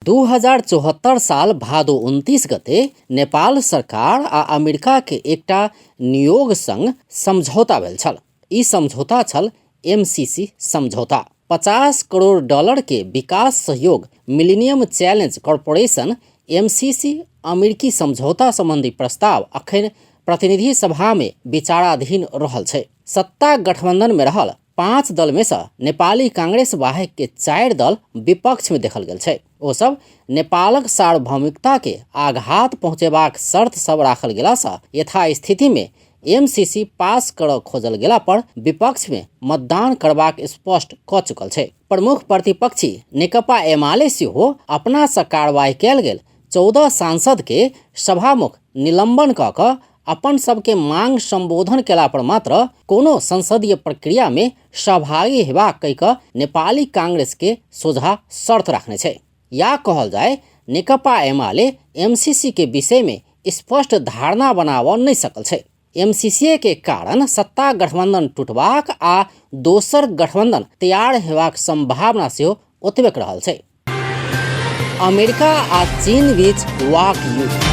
2074 साल भादो 29 गते नेपाल सरकार आ अमेरिका के एकटा नियोग संग समझौता भेल छल। ई समझौता छल MCC समझौता। 50 करोड़ डॉलर के विकास सहयोग मिलेनियम चैलेंज कॉर्पोरेशन MCC अमेरिकी समझौता संबंधी प्रस्ताव अखन प्रतिनिधि सभा में विचाराधीन रहल छै। सत्ता गठबंधन में रहल 5 दल में से नेपाली कांग्रेस बाहेक के 4 दल विपक्ष में देखल गेल छै। ओ सब नेपालक सार्वभौमिकता के आघात पहुँचेबाक शर्त सब राखल गेला सँ यथास्थिति में MCC पास करऽ खोजल गेला पर विपक्ष में मतदान करबाक स्पष्ट क चुकल छै। प्रमुख प्रतिपक्षी नेकपा एमाले सेहो अपना सँ कार्रवाई कैल गेल 14 सांसद के सभामुख निलंबन क क अपन सबके मांग संबोधन केला पर मात्र कोनो संसदीय प्रक्रिया में सहभागी हेबाक कहि क नेपाली कांग्रेस के सोझा शर्त रखने छै। या कहल जाय नेकपा एमाले MCC के विषय में स्पष्ट धारणा बनाबऽ नहीं सकल छै। MCC के कारण सत्ता गठबंधन टूटबाक आ दोसर गठबंधन तैयार हेबाक संभावना सेहो ओतबे रहल छै। अमेरिका आ चीन बीच वाक युद्ध।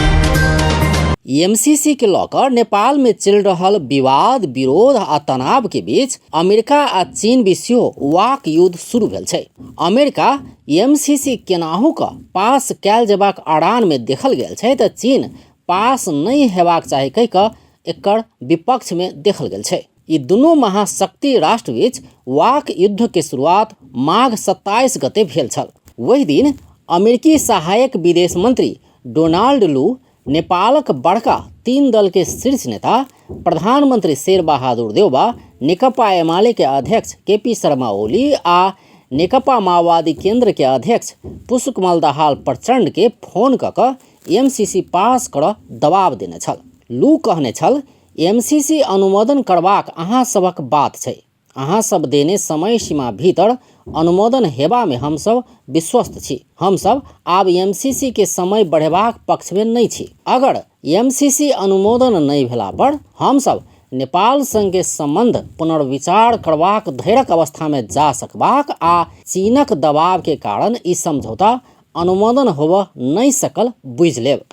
MCC के लॉकर नेपाल में चल रहल विवाद विरोध आ तनाव के बीच अमेरिका आ चीन बीच वाक युद्ध शुरू भेल छै। अमेरिका MCC केनाहू क पास कैल जेबाक आड़ान में देखल गेल छै त चीन पास नहीं हेबाक चाही कहि क एकर विपक्ष में देखल गेल छै। ई दुनू महाशक्ति राष्ट्र बीच वाक युद्ध के शुरुआत माघ 27 गते भेल छल। वही दिन अमेरिकी सहायक विदेश मंत्री डोनाल्ड लू, नेपालक बड़का 3 दल के शीर्ष नेता प्रधानमंत्री शेर बहादुर देउबा, नेकपा एमाले के अध्यक्ष KP शर्मा ओली आ नेकपा माओवादी केंद्र के अध्यक्ष पुष्पकमल दाहाल प्रचंड के फोन क क MCC पास कर दबाव देने छल। लू कहने छल, MCC अनुमोदन करबाक अहाँ सबक बात छै। अहाँ सब देने समय सीमा भीतर अनुमोदन हेबा में हम सब विश्वस्त छी। हम सब आब MCC के समय बढ़ेबाक पक्ष में नहीं छी। अगर MCC अनुमोदन नहीं भेला पर हम सब नेपाल संग के संबंध पुनर्विचार करबाक धैर्यक अवस्था में जा सकबाक आ चीनक दबाव के कारण ई समझौता अनुमोदन होबऽ नहीं सकल बुझि लेब।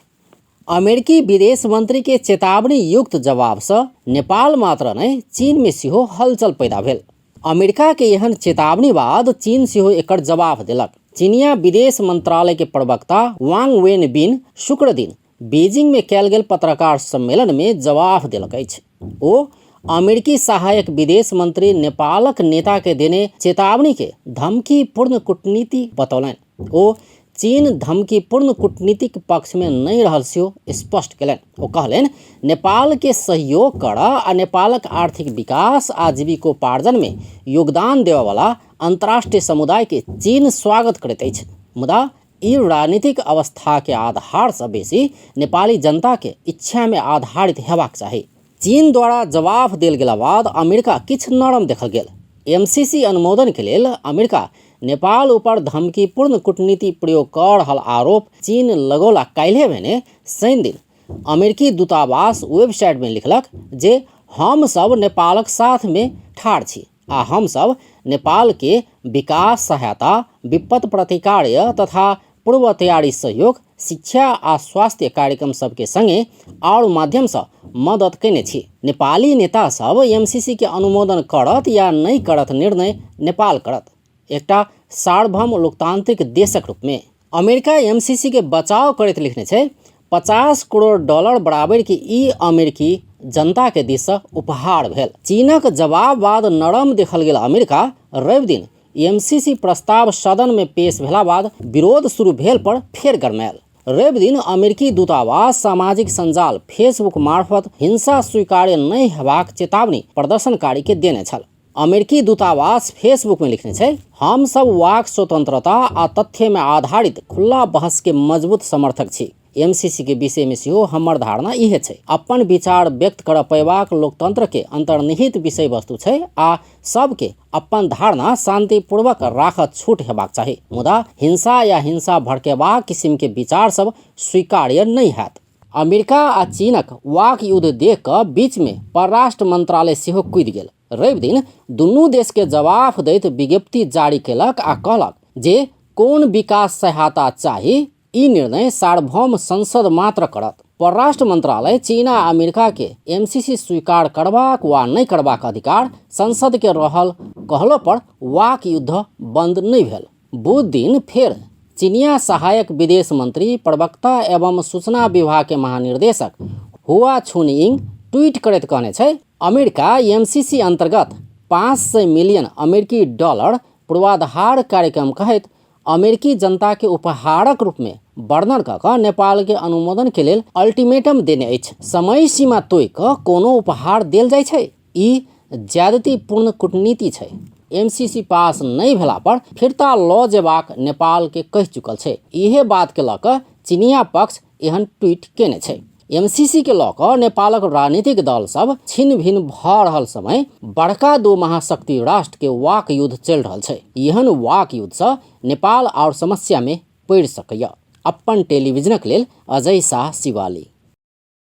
अमेरिकी विदेश मंत्री के चेतावनी युक्त जवाब से नेपाल मात्र नहीं चीन में सेहो हलचल पैदा भेल। अमेरिका के एहन चेतावनी बाद चीन सेहो एकर जवाब देलक। चीनिया विदेश मंत्रालय के प्रवक्ता वांग वेनबिन शुक्र दिन बीजिंग में कैल गेल पत्रकार सम्मेलन में जवाब देलक अछि। ओ अमेरिकी सहायक विदेश मंत्री नेपालक नेता के देने चेतावनी के धमकीपूर्ण कूटनीति बतौलनि। ओ चीन धमकीपूर्ण कूटनीतिक पक्ष में नहीं रहल सेहो स्पष्ट केलनि। ओ कहलनि, नेपाल के सहयोग करऽ आ नेपालक आर्थिक विकास आ जीविकोपार्जन में योगदान देवऽ वाला अंतर्राष्ट्रीय समुदाय के चीन स्वागत करैत अछि। मुदा ई राजनीतिक अवस्था के आधार से बेसी नेपाली जनता के इच्छा में आधारित हेबाक चाही। चीन द्वारा जवाब देल गेला बाद अमेरिका किछ नरम देखल गेल। MCC अनुमोदन के लेल अमेरिका नेपाल ऊपर धमकीपूर्ण कूटनीति प्रयोग कर रहल आरोप चीन लगौला। काल्हि भेने शनि दिन अमेरिकी दूतावास वेबसाइट में लिखलक जे हम सब नेपालक साथ में ठाढ़ छी आ हम सब नेपाल के विकास सहायता, विपद प्रतिकार्य तथा पूर्व तैयारी सहयोग, शिक्षा आ स्वास्थ्य कार्यक्रम सबके संगे और माध्यम से मदद केने छी। नेपाली नेता सब MCC के अनुमोदन करत या नहीं करत निर्णय नेपाल करत। एकटा सार्वभौम लोकतांत्रिक देशक रूप में अमेरिका MCC के बचाव करैत लिखने छै, 50 करोड़ डॉलर बराबर की ई अमेरिकी जनता के दिस से उपहार भेल। चीनक जवाब बाद नरम देखल गेल अमेरिका रवि दिन MCC प्रस्ताव सदन में पेश भेला बाद विरोध शुरू भेल पर फेर गरमायल। रवि दिन अमेरिकी दूतावास सामाजिक संजाल फेसबुक मार्फत हिंसा स्वीकार्य नहीं हेबाक चेतावनी प्रदर्शनकारी के देने छल। अमेरिकी दूतावास फेसबुक में लिखने छै, हम सब वाक स्वतंत्रता आ तथ्य में आधारित खुला बहस के मजबूत समर्थक छी। MCC के विषय में सेहो हमर धारणा इहे छै। अपन विचार व्यक्त कर पैबाक लोकतंत्र के अंतर्निहित विषय वस्तु छै आ सबके अपन धारणा शांतिपूर्वक राखत छूट हेबाक चाही। मुदा हिंसा या हिंसा भड़केबाक किस्म के विचार सब स्वीकार्य नहीं हैत। अमेरिका आ चीनक वाक युद्ध देख क बीच में परराष्ट्र मंत्रालय सेहो कूदि गेल। रवि दिन दुनू देश के जवाब दैत विज्ञप्ति जारी केलक आ कहलक जे कोन विकास सहायता चाही ई निर्णय सार्वभौम संसद मात्र करत। परराष्ट्र मंत्रालय चीन आ अमेरिका के एमसीसी स्वीकार करबाक वा नहीं करबाक अधिकार संसद के रहल कहलो पर वाक युद्ध बंद नहीं भेल। बुध दिन फिर चीनिया सहायक विदेश मंत्री, प्रवक्ता एवं सूचना विभाग के महानिर्देशक हुआ छुनयिंग ट्वीट करैत कहने छै, अमेरिका एमसीसी अंतर्गत 500 मिलियन अमेरिकी डॉलर पूर्वाधार कार्यक्रम कहैत अमेरिकी जनता के उपहारक रूप में वर्णन कऽ नेपाल के अनुमोदन के लेल अल्टीमेटम देने अछि। समय सीमा तोड़ि कऽ कोनो उपहार देल जाइ छै, ई ज्यादतीपूर्ण कूटनीति छै। एमसीसी पास नहीं भेला पर फिरता लऽ जेबाक नेपाल के कहि चुकल छै। इहे बात के लऽ कऽ चीनिया पक्ष एहन ट्वीट केने छै। एमसीसी के लऽ कऽ नेपालक राजनीतिक दल सब छिन्न भिन्न भऽ रहल समय बड़का दो महाशक्ति राष्ट्र के वाक युद्ध चल रहल छै। एहन वाक युद्ध से नेपाल और समस्या में पड़ि सकैया। अपन टेलीविजनक लेल अजय शाह, शिवाली।